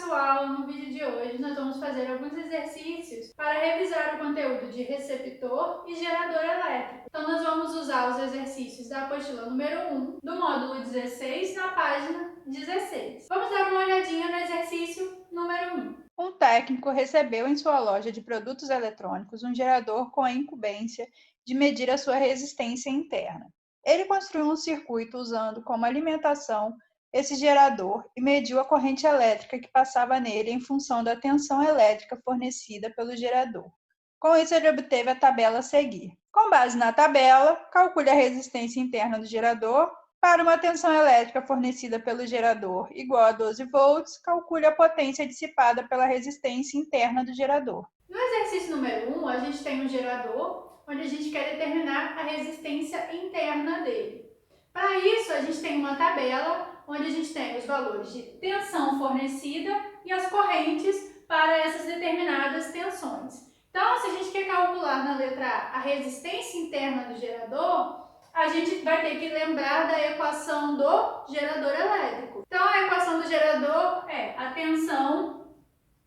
pessoal, no vídeo de hoje nós vamos fazer alguns exercícios para revisar o conteúdo de receptor e gerador elétrico. Então nós vamos usar os exercícios da apostila número 1 do módulo 16 na página 16. Vamos dar uma olhadinha no exercício número 1. Um técnico recebeu em sua loja de produtos eletrônicos um gerador com a incumbência de medir a sua resistência interna. Ele construiu um circuito usando como alimentação esse gerador e mediu a corrente elétrica que passava nele em função da tensão elétrica fornecida pelo gerador. Com isso, ele obteve a tabela a seguir. Com base na tabela, calcule a resistência interna do gerador. Para uma tensão elétrica fornecida pelo gerador igual a 12 volts, calcule a potência dissipada pela resistência interna do gerador. No exercício número 1, a gente tem um gerador onde a gente quer determinar a resistência interna dele. Para isso, a gente tem uma tabela onde a gente tem os valores de tensão fornecida e as correntes para essas determinadas tensões. Então, se a gente quer calcular na letra A a resistência interna do gerador, a gente vai ter que lembrar da equação do gerador elétrico. Então, a equação do gerador é a tensão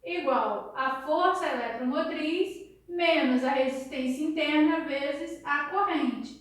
igual a força eletromotriz menos a resistência interna vezes a corrente.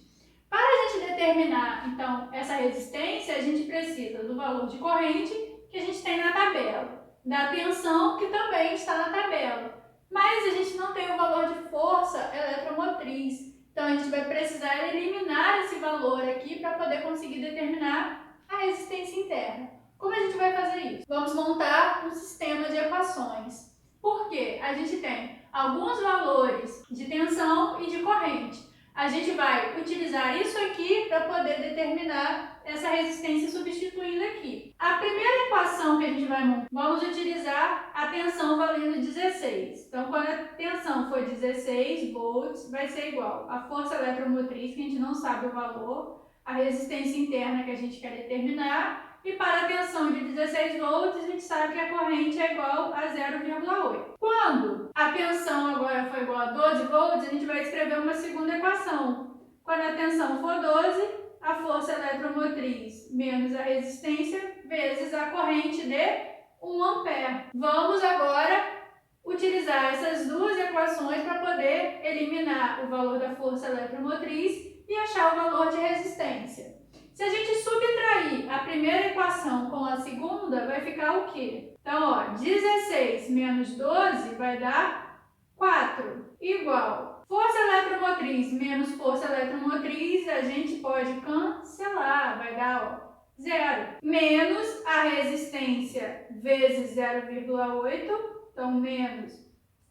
Para a gente determinar, então, essa resistência, a gente precisa do valor de corrente que a gente tem na tabela, da tensão que também está na tabela, mas a gente não tem o valor de força eletromotriz. Então, a gente vai precisar eliminar esse valor aqui para poder conseguir determinar a resistência interna. Como a gente vai fazer isso? Vamos montar um sistema de equações. Por quê? A gente tem alguns valores de tensão e de corrente. A gente vai utilizar isso aqui para poder determinar essa resistência substituindo aqui. A primeira equação que a gente vai montar, vamos utilizar a tensão valendo 16. Então, quando a tensão for 16 volts, vai ser igual a força eletromotriz, que a gente não sabe o valor, a resistência interna que a gente quer determinar, e para a tensão de 16 volts, a gente sabe que a corrente é igual a 0,8. Quando a tensão agora for igual a 12 volts, a gente vai escrever uma segunda equação. Quando a tensão for 12, a força eletromotriz menos a resistência vezes a corrente de 1 ampere. Vamos agora utilizar essas duas equações para poder eliminar o valor da força eletromotriz e achar o valor de resistência. Se a gente subtrair a primeira equação com a segunda, vai ficar o quê? Então, ó, 16 menos 12 vai dar 4, igual. Força eletromotriz menos força eletromotriz, a gente pode cancelar, vai dar, ó, 0. Menos a resistência vezes 0,8, então menos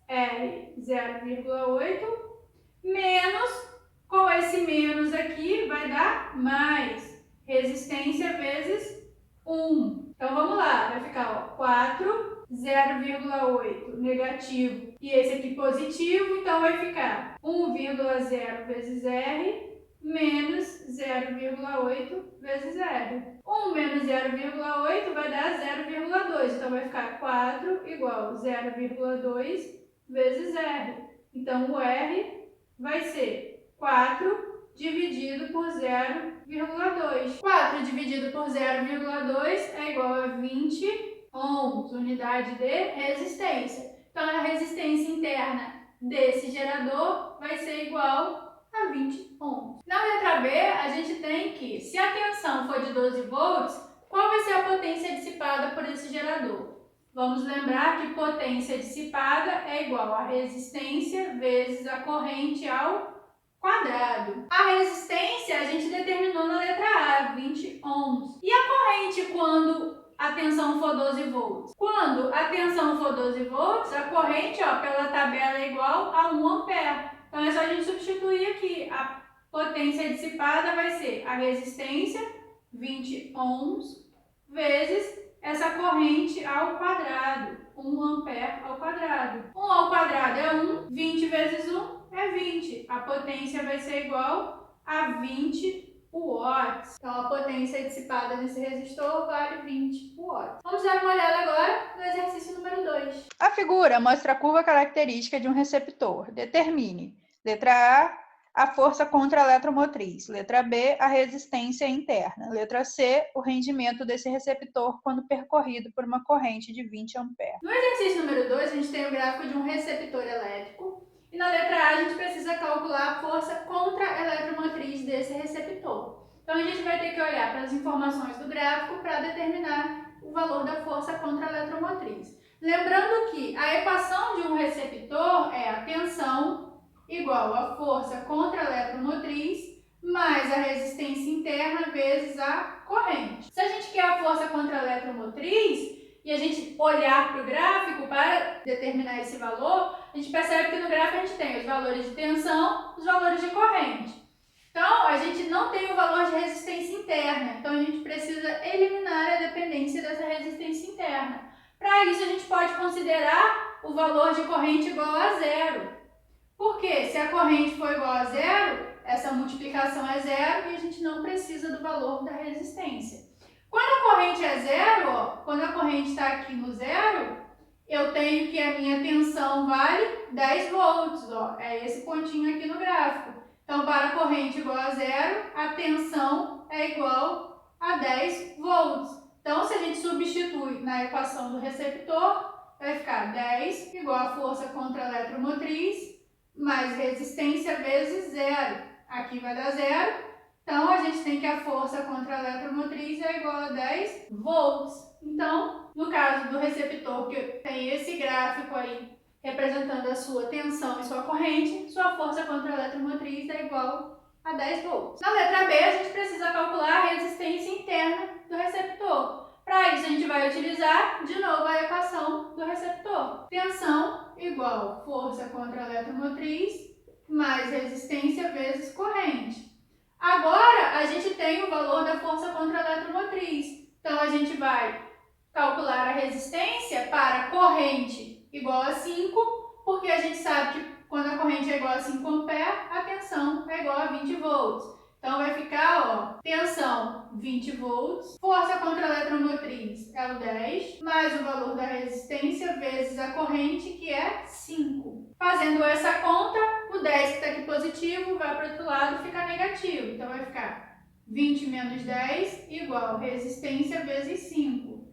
R 0,8, menos, com esse menos aqui, vai dar mais resistência vezes 1. Então, vamos lá, vai ficar, ó, 4, 0,8 negativo e esse aqui positivo, então vai ficar 1,0 vezes R menos 0,8 vezes R. 1 menos 0,8 vai dar 0,2, então vai ficar 4 igual a 0,2 vezes R. Então, o R vai ser 4 dividido por 0,2. 4 dividido por 0,2 é igual a 20 ohms, unidade de resistência. Então, a resistência interna desse gerador vai ser igual a 20 ohms. Na letra B, a gente tem que, se a tensão for de 12 volts, qual vai ser a potência dissipada por esse gerador? Vamos lembrar que potência dissipada é igual a resistência vezes a corrente ao quadrado. A resistência a gente determinou na letra A, 20 ohms. E a corrente quando a tensão for 12 volts? Quando a tensão for 12 volts, a corrente, ó, pela tabela é igual a 1 ampere. Então é só a gente substituir aqui. A potência dissipada vai ser a resistência, 20 ohms, vezes essa corrente ao quadrado, 1 ampere ao quadrado. 1 ao quadrado é 1, 20 vezes 1 é 20. A potência vai ser igual a 20 watts. Então, a potência dissipada nesse resistor vale 20 watts. Vamos dar uma olhada agora no exercício número 2. A figura mostra a curva característica de um receptor. Determine. Letra A, a força contra-eletromotriz. Letra B, a resistência interna. Letra C, o rendimento desse receptor quando percorrido por uma corrente de 20 amperes. No exercício número 2, a gente tem o gráfico de um receptor elétrico. E na letra A, a gente precisa calcular a força contra-eletromotriz desse receptor. Então, a gente vai ter que olhar para as informações do gráfico para determinar o valor da força contra-eletromotriz. Lembrando que a equação de um receptor é a tensão igual a força contra-eletromotriz mais a resistência interna vezes a corrente. Se a gente quer a força contra-eletromotriz e a gente olhar para o gráfico para determinar esse valor, a gente percebe que no gráfico a gente tem os valores de tensão, os valores de corrente. Então, a gente não tem o valor de resistência interna, então a gente precisa eliminar a dependência dessa resistência interna. Para isso, a gente pode considerar o valor de corrente igual a zero. Porque se a corrente for igual a zero, essa multiplicação é zero e a gente não precisa do valor da resistência. Quando a corrente é zero, quando a corrente está aqui no zero, eu tenho que a minha tensão vale 10 volts. É esse pontinho aqui no gráfico. Então, para a corrente igual a zero, a tensão é igual a 10 volts. Então, se a gente substitui na equação do receptor, vai ficar 10 igual a força contra-eletromotriz mais resistência vezes zero. Aqui vai dar zero. Então, a gente tem que a força contra-eletromotriz é igual a 10 volts. Então, no caso do receptor, que tem esse gráfico aí representando a sua tensão e sua corrente, sua força contra-eletromotriz é igual a 10 volts. Na letra B, a gente precisa calcular a resistência interna do receptor. Para isso, a gente vai utilizar, de novo, a equação do receptor. Tensão igual força contra-eletromotriz mais resistência vezes corrente. Agora, a gente tem o valor da força contra-eletromotriz. Então, a gente vai calcular a resistência para corrente igual a 5, porque a gente sabe que quando a corrente é igual a 5 amperes, a tensão é igual a 20 volts. Então, vai ficar, tensão 20 volts, força contra-eletromotriz é o 10, mais o valor da resistência vezes a corrente, que é 5. Fazendo essa conta, o 10 que está aqui positivo vai para o outro lado e fica negativo. Então, vai ficar 20 menos 10 igual resistência vezes 5.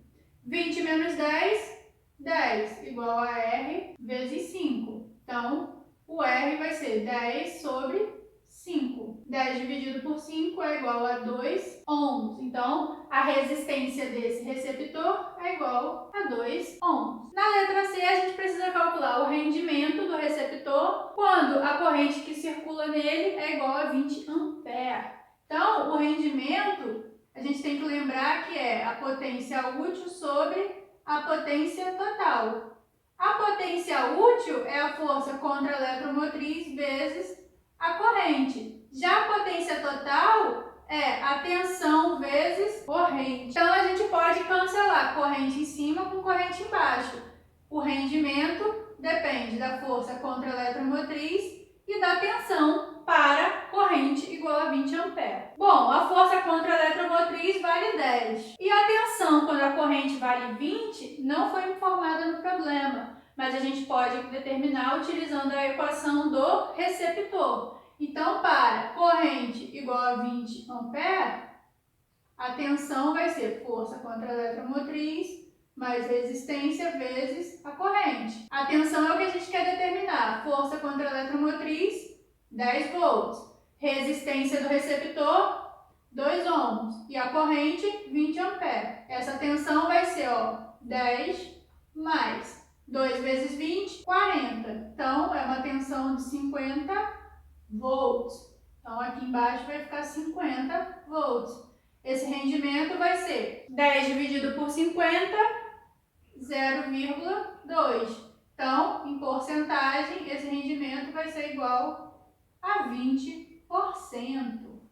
20 menos 10, 10 igual a R vezes 5. Então, o R vai ser 10 sobre 5. 10 dividido por 5 é igual a 2 ohms. Então, a resistência desse receptor é igual a 2 ohms. Na letra C, a gente precisa calcular o rendimento do receptor quando a corrente que circula nele é igual a 20 amperes. Então, o rendimento, a gente tem que lembrar que é a potência útil sobre a potência total. A potência útil é a força contra-eletromotriz vezes a corrente. Já a potência total é a tensão vezes corrente. Então, a gente pode cancelar corrente em cima com corrente embaixo. O rendimento depende da força contra-eletromotriz e da tensão para corrente igual a 20 amperes. Bom, a força contra-eletromotriz vale 10. E a tensão, quando a corrente vale 20, não foi informada no problema, mas a gente pode determinar utilizando a equação do receptor. Então, para corrente igual a 20 amperes, a tensão vai ser força contra-eletromotriz mais resistência vezes a corrente. A tensão é o que a gente quer determinar. Força contra-eletromotriz, 10 volts. Resistência do receptor, 2 ohms. E a corrente, 20 amperes. Essa tensão vai ser 10 mais 2 vezes 20, 40. Então, é uma tensão de 50 volts. Então, aqui embaixo vai ficar 50 volts. Esse rendimento vai ser 10 dividido por 50, 0,2. Então, em porcentagem, esse rendimento vai ser igual a 20%.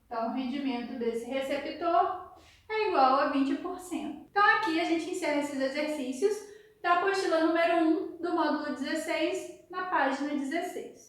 Então, o rendimento desse receptor é igual a 20%. Então, aqui a gente encerra esses exercícios da apostila número 1 do módulo 16, na página 16.